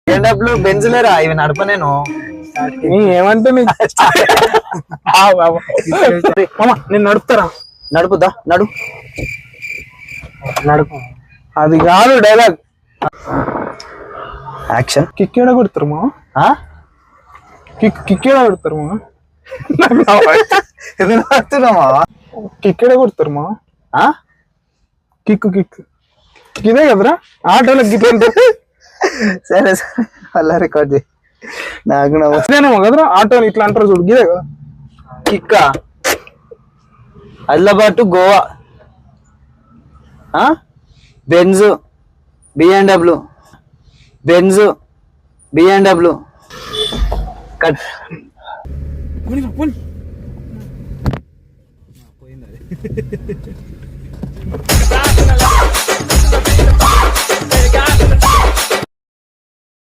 BMW Benz లేరా ఇవి నడప నేను ఏమంటే నేను నడుపుతారా? నడుపుదా నడు నడుపు. అది కాదు డైలాగ్. యాక్షన్. కిక్ ఏడ కొడతారు మా? కిక్ ఏడ కొడతారు మా? ఎందుకు నడుతున్నావా? కిక్ ఏడ కొడతారు మా? కిక్ కిక్ ఇదే కదరా ఆటోలో గిట్ ఉంటుంది. సరే సరే అలా రికార్డ్ చేయి. నాకు వస్తేనేమో కదరా ఆటోలు ఇట్లా అంటారు చూడు గిదే కదా కిక్క. Adilabad to Goa. Benz BMW Benz BMW cut. పోయింది